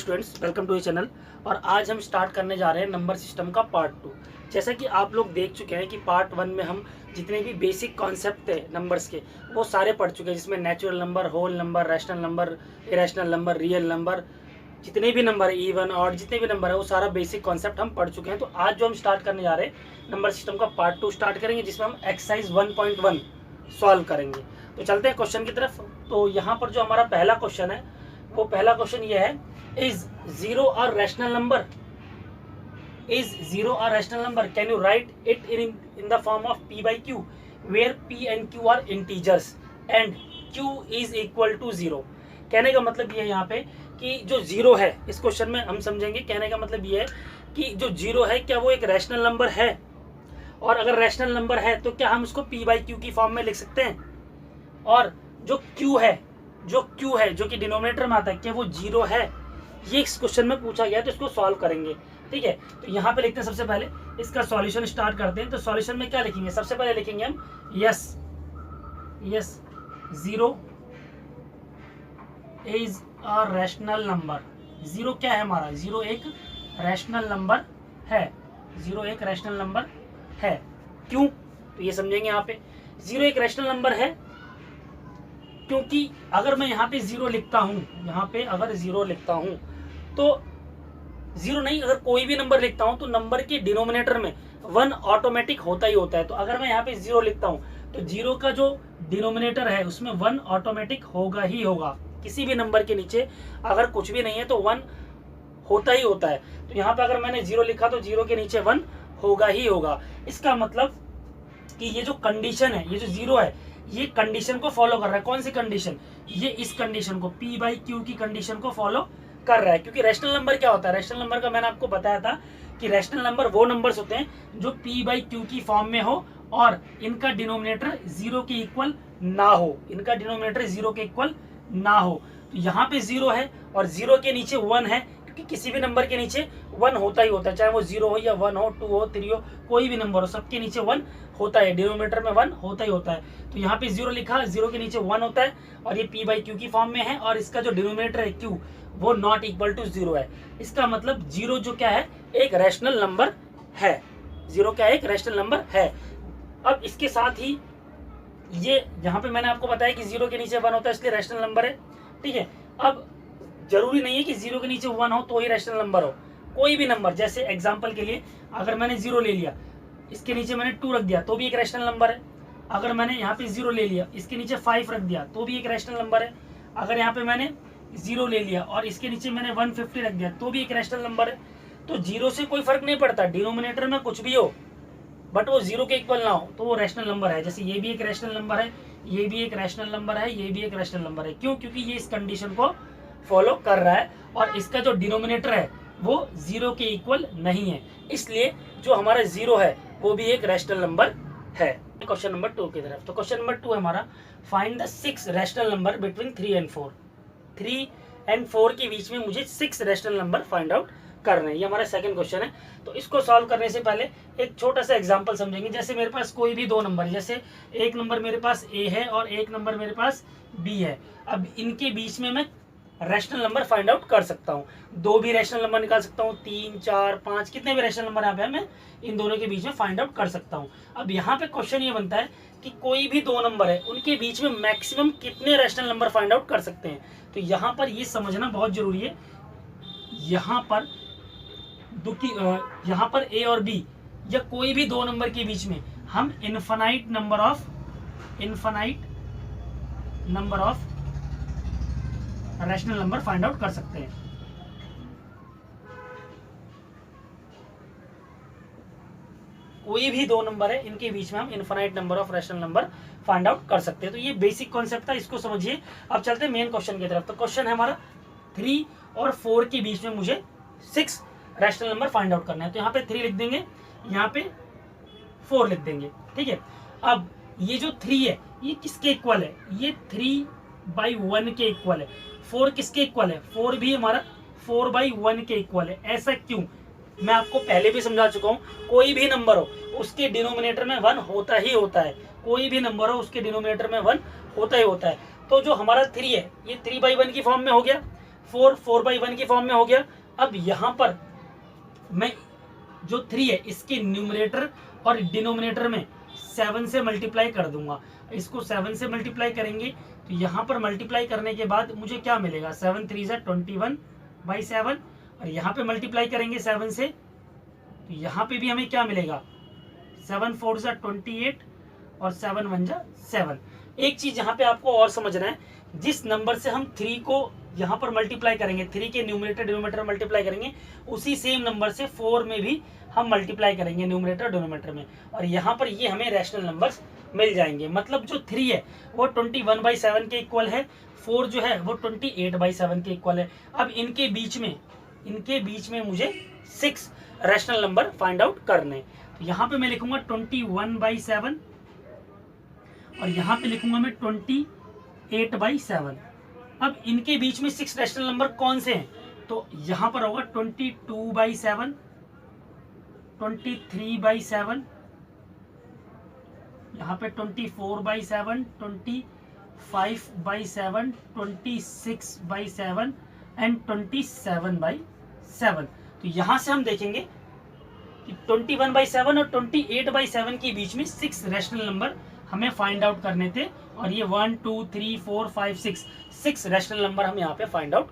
Students, welcome to ये channel. और आज हम स्टार्ट करने जा रहे हैं नंबर सिस्टम का पार्ट 2। जैसा कि आप लोग देख चुके हैं कि पार्ट 1 में हम जितने भी बेसिक कॉन्सेप्ट थे नंबर्स के वो सारे पढ़ चुके हैं, जिसमें natural number, whole number, rational number, irrational number, real number, जितने भी नंबर है, इवन और जितने भी नंबर है वो सारा बेसिक कॉन्सेप्ट हम पढ़ चुके हैं। तो आज जो हम स्टार्ट करने जा रहे हैं नंबर सिस्टम का पार्ट 2 स्टार्ट करेंगे, जिसमें हम एक्सरसाइज 1.1 सॉल्व करेंगे। तो चलते हैं क्वेश्चन की तरफ। तो यहाँ पर जो हमारा पहला क्वेश्चन है, वो पहला क्वेश्चन ये है, is zero a rational number? Is zero a rational number? Can you write it in the form of p by q where p and q are integers and q is equal to zero. कहने का मतलब ये है यहाँ पे कि जो zero है, इस क्वेश्चन में हम समझेंगे, कहने का मतलब ये है कि जो जीरो है क्या वो एक रैशनल नंबर है, और अगर रैशनल नंबर है तो क्या हम उसको p by q की फॉर्म में लिख सकते हैं, और जो q है जो कि डिनोमिनेटर में आता है, क्या वो जीरो है? ये इस क्वेश्चन में पूछा गया है, तो इसको सॉल्व करेंगे। ठीक है, तो यहाँ पे लिखते हैं, सबसे पहले इसका सॉल्यूशन स्टार्ट करते हैं। तो सॉल्यूशन में क्या लिखेंगे? सबसे पहले लिखेंगे हम yes zero is a rational number. Zero क्या है हमारा? जीरो एक रैशनल नंबर है। जीरो एक रैशनल नंबर है। क्यों? तो ये समझेंगे। यहाँ पे जीरो एक रैशनल नंबर है क्योंकि अगर मैं यहाँ पे जीरो लिखता हूँ, यहाँ पे अगर जीरो लिखता हूँ तो जीरो नहीं, अगर कोई भी नंबर लिखता हूँ तो नंबर के डिनोमिनेटर में वन ऑटोमेटिक होता ही होता है। तो अगर मैं यहाँ पे जीरो लिखता हूँ तो जीरो का जो डिनोमिनेटर है उसमें वन ऑटोमेटिक होगा ही होगा। किसी भी नंबर के नीचे अगर कुछ भी नहीं है तो वन होता ही होता है। तो यहाँ पे अगर मैंने जीरो लिखा तो जीरो के नीचे वन होगा ही होगा। इसका मतलब कि ये जो कंडीशन है, ये जो जीरो है, ये कंडीशन को फॉलो कर रहा है। कौन सी कंडीशन? ये इस कंडीशन को, p by q की कंडीशन को फॉलो कर रहा है। क्योंकि रैशनल नंबर क्या होता है? रैशनल नंबर का मैंने आपको बताया था कि रैशनल नंबर वो नंबर्स होते हैं जो p by q की फॉर्म में हो और इनका डिनोमिनेटर जीरो के इक्वल ना हो। इनका डिनोमिनेटर जीरो के इक्वल ना हो। तो यहाँ पे जीरो है और जीरो के नीचे वन है, क्योंकि किसी भी नंबर के नीचे वन होता ही होता है, चाहे वो जीरो हो या वन हो, टू हो, थ्री हो, कोई भी नंबर हो, सबके नीचे वन होता है, डिनोमिनेटर में वन होता ही होता है। तो यहाँ पे जीरो लिखा, जीरो के नीचे वन होता है और ये p by q की फॉर्म में है, और इसका जो डिनोमिनेटर है q वो नॉट इक्वल टू जीरो है। इसका मतलब जीरो जो क्या है, एक रैशनल नंबर है। जीरो क्या है? एक रैशनल नंबर है। अब इसके साथ ही ये यहाँ पे मैंने आपको बताया कि जीरो के नीचे वन होता है, इसलिए रैशनल नंबर है। ठीक है, अब जरूरी नहीं है कि जीरो के नीचे वन हो तो ही रैशनल नंबर हो। कोई भी नंबर, जैसे एग्जांपल के लिए अगर मैंने जीरो ले लिया, इसके नीचे मैंने टू रख दिया तो भी एक रैशनल नंबर है। अगर मैंने यहाँ पे जीरो ले लिया, इसके नीचे फाइव रख दिया तो भी एक रैशनल नंबर है। अगर यहाँ पे मैंने जीरो ले लिया और इसके नीचे मैंने 150 रख दिया तो भी एक रैशनल नंबर है। तो जीरो से कोई फर्क नहीं पड़ता, डिनोमिनेटर में कुछ भी हो बट वो जीरो के इक्वल ना हो तो वो रैशनल नंबर है। जैसे ये भी एक रैशनल नंबर है, ये भी एक रैशनल नंबर है, ये भी एक रैशनल नंबर है। क्यों? क्योंकि ये इस कंडीशन को फॉलो कर रहा है और इसका जो डिनोमिनेटर है वो जीरो के इक्वल नहीं है, इसलिए जो हमारा जीरो है वो भी एक रैशनल नंबर है। क्वेश्चन नंबर 2 की तरफ। तो क्वेश्चन नंबर 2 है हमारा, find the 6 rational number between 3 and 4। 3 and 4 के बीच में मुझे 6 रैशनल नंबर फाइंड आउट करना है। ये हमारा सेकंड क्वेश्चन है। तो इसको सॉल्व करने से पहले एक छोटा सा एग्जांपल समझेंगे। जैसे मेरे पास कोई भी दो नंबर, जैसे एक नंबर मेरे पास a है और एक नंबर मेरे पास b है। अब इनके बीच में मैं रैशनल नंबर फाइंड आउट कर सकता हूँ। दो भी रैशनल नंबर निकाल सकता हूँ, 3, 4, 5, कितने भी रैशनल नंबर यहाँ पे मैं इन दोनों के बीच में फाइंड आउट कर सकता हूँ। अब यहाँ पे क्वेश्चन ये बनता है कि कोई भी दो नंबर है, उनके बीच में मैक्सिमम कितने रैशनल नंबर फाइंड आउट कर सकते हैं। तो यहाँ पर ये समझना बहुत जरूरी है। यहाँ पर a और b या कोई भी दो नंबर के बीच में हम infinite number of rational number find out कर सकते हैं। कोई भी दो नंबर है, इनके बीच में हम infinite number of rational number find out कर सकते हैं। तो ये बेसिक कॉन्सेप्ट था, इसको समझिए। अब चलते हैं मेन क्वेश्चन की तरफ। तो क्वेश्चन है हमारा 3 और 4 के बीच में मुझे 6 रैशनल नंबर फाइंड आउट करना है। तो यहाँ पे 3 लिख देंगे, यहाँ पे 4 लिख देंगे। ठीक है, अब ये जो 3 है ये किसके इक्वल है? ये 3/1 के इक्वल है। 4 किसके इक्वल है? 4 भी हमारा 4/1 के इक्वल है। ऐसा क्यों? मैं आपको पहले भी समझा चुका हूँ। कोई भी नंबर हो उसके डिनोमिनेटर में 1 होता ही होता है। कोई भी नंबर हो उसके डिनोमिनेटर में 1 होता ही होता है। तो जो हमारा 3 है ये 3/1 की फॉर्म में हो गया। 4 बाई 1 की फॉर्म में हो गया। अब यहाँ पर मैं जो 3 है इसके न्यूमरेटर और डिनोमिनेटर में 7 से मल्टीप्लाई कर दूंगा। इसको 7 से मल्टीप्लाई करेंगे तो यहाँ पर मल्टीप्लाई करने के बाद मुझे क्या मिलेगा, 7 3 जा 21/7, और यहाँ पे मल्टीप्लाई करेंगे 7 से तो यहाँ पे भी हमें क्या मिलेगा, 7 4 जा 28 और 7 1 जा 7। एक चीज यहाँ पे आपको और समझना है, जिस नंबर से हम 3 को यहाँ पर मल्टीप्लाई करेंगे, 3 के न्यूमरेटर डिनोमिनेटर मल्टीप्लाई करेंगे, उसी सेम नंबर से 4 में भी हम मल्टीप्लाई करेंगे न्यूमरेटर डिनोमिनेटर में, और यहाँ पर ये हमें रैशनल नंबर्स मिल जाएंगे। मतलब जो 3 है वो 21/7 के इक्वल है, 4 जो है वो 28/7 के इक्वल है। अब इनके बीच में मुझे 6 रैशनल नंबर फाइंड आउट करने। तो यहाँ पे मैं लिखूंगा 21/7 और यहाँ पे लिखूंगा मैं 28/7। अब इनके बीच में 6 रैशनल नंबर कौन से हैं, तो यहाँ पर होगा 22/7, 23/7, यहाँ पे 24/7, 25/7, 26/7 एंड 27/7। तो यहाँ से हम देखेंगे कि 21/7 और 28/7 के बीच में 6 रैशनल नंबर हमें फाइंड आउट करने थे, और ये 1 2 3 4 5 6 रैशनल नंबर हम यहाँ पे फाइंड आउट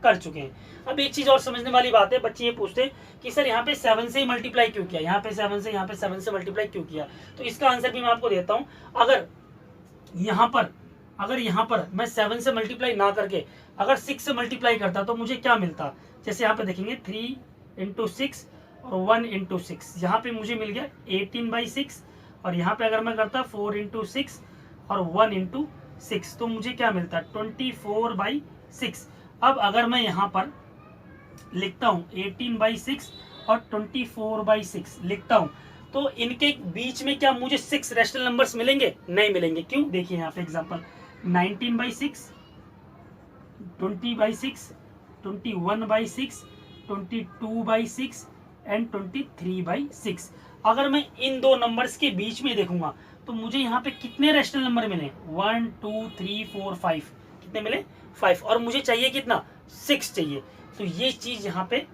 कर चुके हैं। अब एक चीज और समझने वाली बात है, बच्चे ये पूछते हैं कि सर यहाँ पे 7 से ही मल्टीप्लाई क्यों किया, यहाँ पे 7 से, यहाँ पे 7 से मल्टीप्लाई क्यों किया। तो इसका आंसर भी मैं आपको देता हूँ। अगर यहाँ पर मैं 7 से मल्टीप्लाई ना करके अगर 6 से मल्टीप्लाई करता तो मुझे क्या मिलता, जैसे यहाँ पे देखेंगे 3 × 6 और 1 × 6, यहाँ पे मुझे मिल गया 18/6, और यहाँ पे अगर मैं करता 4 × 6 और 1 × 6 तो मुझे क्या मिलता 24/6। अब अगर मैं यहाँ पर लिखता हूँ 18/6 और 24/6 लिखता हूँ, तो इनके बीच में क्या मुझे 6 रैशनल नंबर्स मिलेंगे, नहीं मिलेंगे। क्यों, देखिए यहाँ पे एग्जांपल 19/6, 20/6, 21/6, 22/6 एंड 23/6। अगर मैं इन दो नंबर्स के बीच में देखूंगा तो मुझे यहाँ पे कितने रैशनल नंबर मिले, 1 2 3 4 5, कितने मिले 5, और मुझे चाहिए कितना 6 चाहिए। तो ये चीज यहाँ पे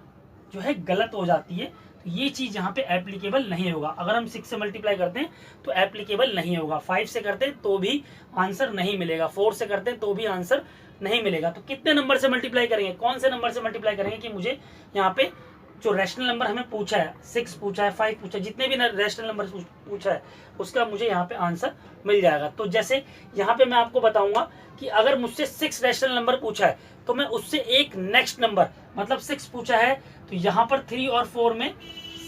जो है गलत हो जाती है, तो ये चीज यहाँ पे एप्लीकेबल नहीं होगा। अगर हम 6 से मल्टीप्लाई करते हैं तो एप्लीकेबल नहीं होगा, 5 से करते हैं तो भी आंसर नहीं मिलेगा, 4 से करते हैं तो भी आंसर नहीं मिलेगा। तो कितने नंबर से मल्टीप्लाई करेंगे, कौन से नंबर से मल्टीप्लाई करेंगे कि मुझे यहाँ पे जो रैशनल नंबर हमें पूछा है, 6 पूछा है, 5 पूछा है, जितने भी रैशनल नंबर पूछा है उसका मुझे यहाँ पे आंसर मिल जाएगा। तो जैसे यहाँ पे मैं आपको बताऊंगा कि अगर मुझसे 6 रैशनल नंबर पूछा है तो मैं उससे एक नेक्स्ट नंबर, मतलब 6 पूछा है तो यहाँ पर 3 और 4 में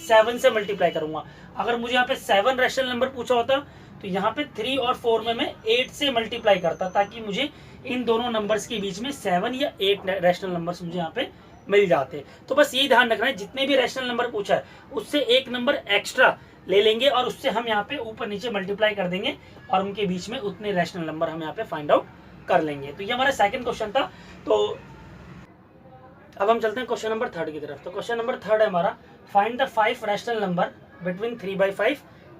7 से मल्टीप्लाई करूंगा। अगर मुझे यहाँ पे 7 रैशनल नंबर पूछा होता तो यहाँ पे 3 और 4 में मैं 8 से मल्टीप्लाई करता, ताकि मुझे इन दोनों नंबर्स के बीच में 7 या 8 रैशनल नंबर्स मुझे यहाँ पे मिल जाते। तो बस यही ध्यान रखना है, जितने भी रैशनल नंबर पूछा है उससे एक नंबर एक्स्ट्रा ले लेंगे और उससे हम यहाँ पे ऊपर नीचे मल्टीप्लाई कर देंगे और उनके बीच में उतने रैशनल नंबर हम यहाँ पे फाइंड आउट कर लेंगे। तो ये हमारा सेकंड क्वेश्चन था। तो अब हम चलते हैं क्वेश्चन नंबर 3 की तरफ। तो क्वेश्चन नंबर 3 है हमारा, find the 5 rational number between 3/5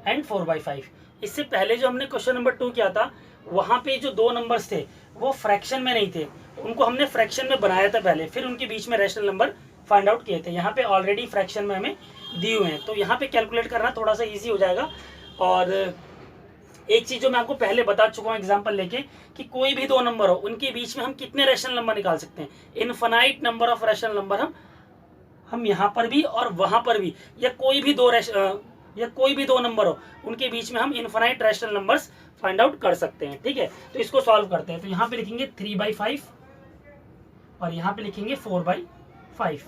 and 4/5। इससे पहले जो हमने क्वेश्चन नंबर 2 किया था वहां पे जो दो नंबर्स थे वो फ्रैक्शन में नहीं थे, उनको हमने फ्रैक्शन में बनाया था पहले, फिर उनके बीच में रैशनल नंबर फाइंड आउट किए थे। यहाँ पे ऑलरेडी फ्रैक्शन में हमें दिए हुए हैं, तो यहाँ पे कैलकुलेट करना थोड़ा सा इजी हो जाएगा। और एक चीज जो मैं आपको पहले बता चुका हूँ एग्जांपल लेके, कि कोई भी दो नंबर हो उनके बीच में हम कितने रैशनल नंबर निकाल सकते हैं, infinite number of rational number हम यहाँ पर भी और वहां पर भी, या कोई भी दो नंबर हो उनके बीच में हम infinite rational numbers find out कर सकते हैं। ठीक है, तो इसको सॉल्व करते हैं। तो यहाँ पे लिखेंगे 3/5 और यहाँ पे लिखेंगे 4/5।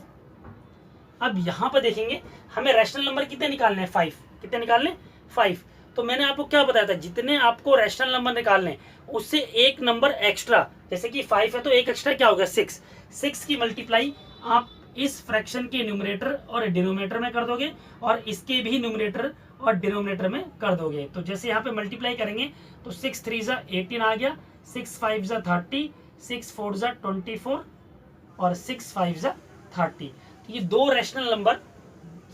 अब यहाँ पे देखेंगे हमें रैशनल नंबर कितने निकालने हैं, 5। कितने निकालने, 5। तो मैंने आपको क्या बताया था, जितने आपको रैशनल नंबर निकालने उससे एक नंबर एक्स्ट्रा, जैसे कि 5 है तो एक एक्स्ट्रा क्या होगा 6 की मल्टीप्लाई आप इस फ्रैक्शन के न्यूमरेटर और डिनोमिनेटर में कर दोगे और इसके भी न्यूमरेटर और डिनोमिनेटर में कर दोगे। तो जैसे यहाँ पे मल्टीप्लाई करेंगे तो 6 3 जा 18 आ गया, 6 5 जा 30, 6 4 जा 24 और 6 5 जा 30। तो ये दो रैशनल नंबर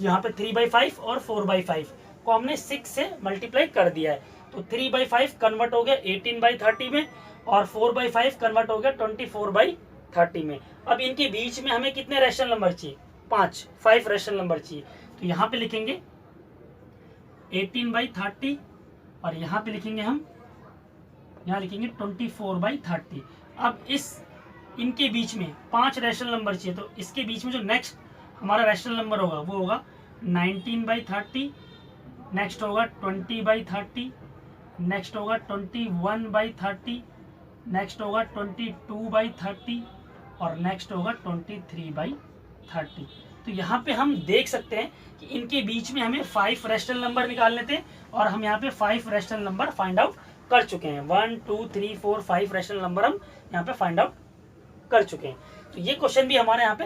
यहाँ पे 3/5 और 4/5 को हमने 6 से मल्टीप्लाई कर दिया है। तो 3/5 कन्वर्ट हो गया 18/30 में और 4/5 कन्वर्ट हो गया 24/30 30 में। अब इनके बीच में हमें कितने रैशनल नंबर चाहिए? 5 रैशनल नंबर चाहिए। तो यहाँ पे लिखेंगे 18/30 और यहाँ पे लिखेंगे हम, यहाँ लिखेंगे 24/30। अब इनके बीच में 5 रैशनल नंबर चाहिए, तो इसके बीच में जो नेक्स्ट हमारा रैशनल नंबर होगा वो होगा 19/30, नेक्स्ट होगा 20/30, नेक्स्ट होगा 21/30, नेक्स्ट होगा 22/30 और नेक्स्ट होगा 23/30। तो यहाँ पे हम देख सकते हैं कि इनके बीच में हमें 5 रैशनल नंबर निकालने थे और हम यहाँ पे 5 रैशनल नंबर फाइंड आउट कर चुके हैं। 1 2 3 4 5 रैशनल नंबर हम यहाँ पे फाइंड आउट कर चुके हैं। तो ये क्वेश्चन भी हमारे यहाँ पे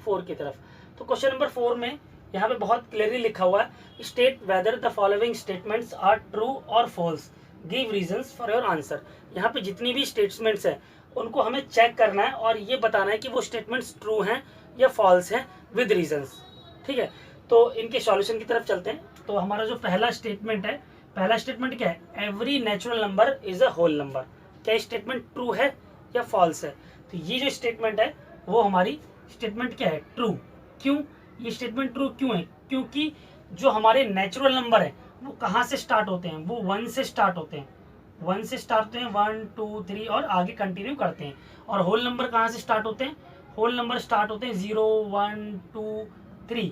4 की तरफ। तो क्वेश्चन नंबर 4 में यहाँ पे बहुत क्लियरली लिखा हुआ है, state whether the following statements are true और false, give reasons for your answer. यहाँ पे जितनी भी स्टेटमेंट्स हैं उनको हमें चेक करना है और ये बताना है कि वो स्टेटमेंट्स ट्रू हैं या फॉल्स हैं विद रीजंस। ठीक है, तो इनके सॉल्यूशन की तरफ चलते हैं। तो हमारा जो पहला स्टेटमेंट है, पहला स्टेटमेंट क्या है? Every natural number is a whole number. क्या स्टेटमेंट ट्रू है या फॉल्स है? तो ये जो स्टेटमेंट है वो हमारी स्टेटमेंट क्या है? ट्रू। क्यों ये स्टेटमेंट ट्रू क्यों है? क्योंकि जो हमारे नेचुरल नंबर है वो कहाँ से स्टार्ट होते हैं? वो 1 से स्टार्ट होते हैं, 1 से स्टार्ट होते हैं, 1 2 3 और आगे कंटिन्यू करते हैं। और होल नंबर कहाँ से स्टार्ट होते हैं? होल नंबर स्टार्ट होते हैं 0 1 2 3।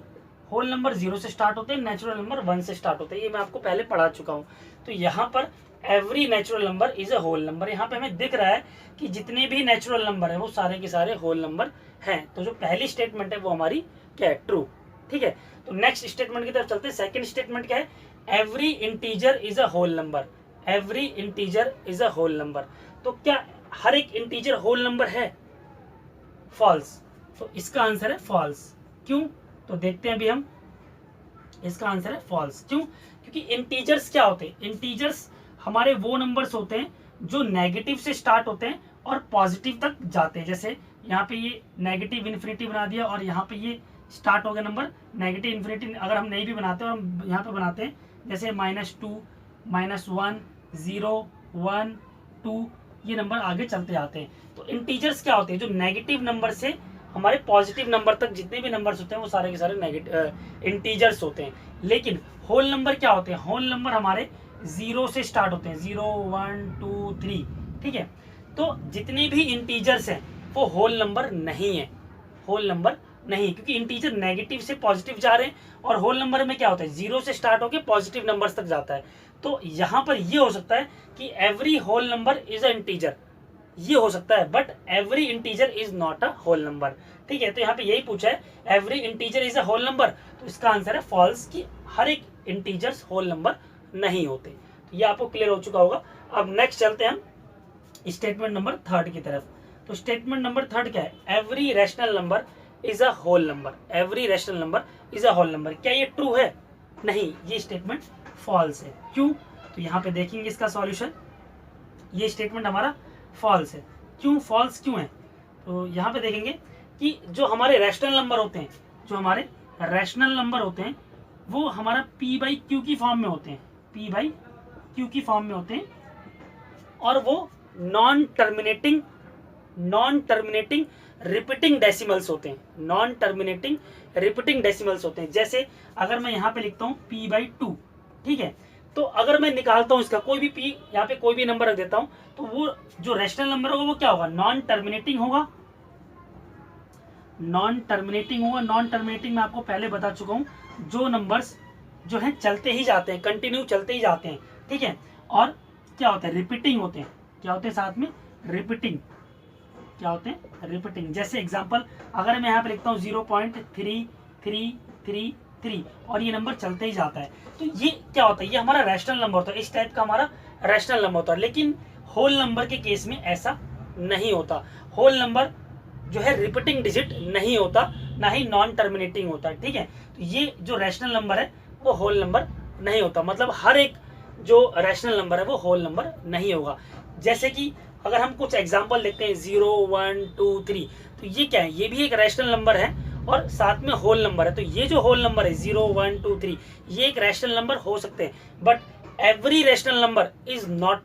होल नंबर 0 से स्टार्ट होते हैं, नेचुरल नंबर 1 से स्टार्ट होते हैं। ये मैं आपको पहले पढ़ा चुका हूँ। तो यहाँ पर every natural number is a whole number, यहाँ पे हमें दिख रहा है कि जितने भी नेचुरल नंबर है वो सारे के सारे होल नंबर हैं। तो जो पहली स्टेटमेंट है वो हमारी क्या है? ट्रू। ठीक है, तो नेक्स्ट स्टेटमेंट की तरफ चलते हैं। सेकंड स्टेटमेंट क्या है? Every integer is a whole number. Every integer is a whole number. तो क्या हर एक इंटीजर होल नंबर है? फॉल्स। तो इसका आंसर है फॉल्स। क्यों? तो देखते हैं अभी हम। इसका आंसर है फॉल्स। क्यों? क्योंकि इंटीजर्स क्या होते हैं? इंटीजर्स हमारे वो नंबर्स होते हैं जो नेगेटिव से स्टार्ट होते हैं और पॉजिटिव तक जाते हैं। जैसे यहाँ पे ये नेगेटिव इन्फिनिटी बना दिया और यहाँ पे ये स्टार्ट हो गया नंबर नेगेटिव इन्फिनिटी। अगर हम नहीं भी बनाते और हम यहाँ पे बनाते हैं जैसे -2 -1 0 1 2, ये नंबर आगे चलते जाते हैं। तो इंटीजर्स क्या होते हैं? जो नेगेटिव नंबर से हमारे पॉजिटिव नंबर तक जितने भी नंबर्स होते हैं वो सारे के सारे नेगेटिव इंटीजर्स होते हैं। लेकिन होल नंबर क्या होते हैं? होल नंबर हमारे 0 से स्टार्ट होते हैं, 0 1 2 3। ठीक है, तो जितने भी इंटीजर्स हैं वो होल नंबर नहीं है, होल नंबर नहीं, क्योंकि इंटीजर नेगेटिव से पॉजिटिव जा रहे हैं और होल नंबर में क्या होता है? 0 से स्टार्ट होकर पॉजिटिव नंबर्स तक जाता है। तो यहाँ पर ये हो सकता है कि every whole number is a integer, ये हो सकता है, but every integer is not a whole number. ठीक है, तो यहाँ पे यही पूछा है every integer is a whole number, तो इसका आंसर है फॉल्स, कि हर एक इंटीजर्स होल नंबर नहीं होते। तो ये आपको क्लियर हो चुका होगा। अब नेक्स्ट चलते हैं हम स्टेटमेंट नंबर 3 की तरफ। तो स्टेटमेंट नंबर 3 क्या है? Every rational number is a whole number. Every rational number is a whole number. क्या ये ट्रू है? नहीं, ये स्टेटमेंट फॉल्स है। क्यों? तो यहाँ पे देखेंगे इसका सॉल्यूशन। ये स्टेटमेंट हमारा फॉल्स है। क्यों फॉल्स क्यों है? तो यहाँ पे देखेंगे कि जो हमारे रैशनल नंबर होते हैं, जो हमारे रैशनल नंबर होते हैं वो हमारा p/q की फॉर्म में होते हैं, p/q की फॉर्म में होते हैं और वो नॉन टर्मिनेटिंग रिपीटिंग डेसिमल्स होते हैं, नॉन टर्मिनेटिंग रिपीटिंग डेसिमल्स होते हैं। जैसे अगर मैं यहाँ पे लिखता हूँ p/2, ठीक है, तो अगर मैं निकालता हूँ इसका कोई भी p, यहाँ पे कोई भी नंबर रख देता हूँ, तो वो जो रैशनल नंबर होगा वो क्या होगा? नॉन टर्मिनेटिंग होगा। नॉन टर्मिनेटिंग मैं आपको पहले बता चुका हूँ, जो नंबर्स जो हैं चलते ही जाते हैं, कंटिन्यू चलते ही जाते हैं। ठीक है, और क्या होते हैं? रिपीटिंग होते हैं। क्या होते हैं साथ में? रिपीटिंग। क्या होते हैं? रिपीटिंग। जैसे एग्जांपल अगर मैं यहाँ पे लिखता हूँ 0.3333 और ये नंबर चलते ही जाता है, तो ये क्या होता है? ये हमारा रैशनल नंबर होता है, इस टाइप का हमारा रैशनल नंबर होता है। लेकिन होल नंबर के केस में ऐसा नहीं होता। होल नंबर जो है रिपीटिंग डिजिट नहीं होता, ना ही नॉन टर्मिनेटिंग होता है। ठीक है, तो ये जो रैशनल नंबर है वो होल नंबर नहीं होता, मतलब हर एक जो रैशनल नंबर है वो होल नंबर नहीं होगा। जैसे कि अगर हम कुछ एग्जांपल देखते हैं 0 1 2 3, तो ये क्या है? ये भी एक रैशनल नंबर है और साथ में होल नंबर है। तो ये जो होल नंबर है 0 1 2 3, ये एक रैशनल नंबर हो सकते हैं, but every rational number is not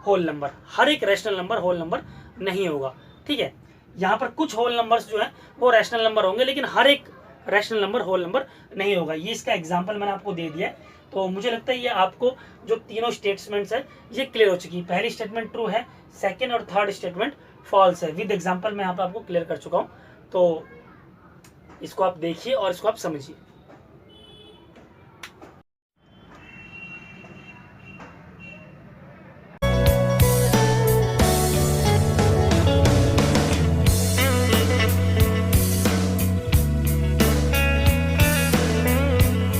whole number. हर एक रैशनल नंबर होल नंबर नहीं होगा। ठीक है, यहाँ पर कुछ होल नंबर्स जो है वो रैशनल नंबर होंगे, लेकिन हर एक रैशनल नंबर होल नंबर नहीं होगा। ये इसका एग्जाम्पल मैंने आपको दे दिया है। तो मुझे लगता है ये आपको जो तीनों स्टेटमेंट्स है ये क्लियर हो चुकी है। पहली स्टेटमेंट ट्रू है, सेकेंड और थर्ड स्टेटमेंट फॉल्स है। विद एग्जाम्पल मैं यहाँ पर आपको क्लियर कर चुका हूँ। तो इसको आप देखिए और इसको आप समझिए।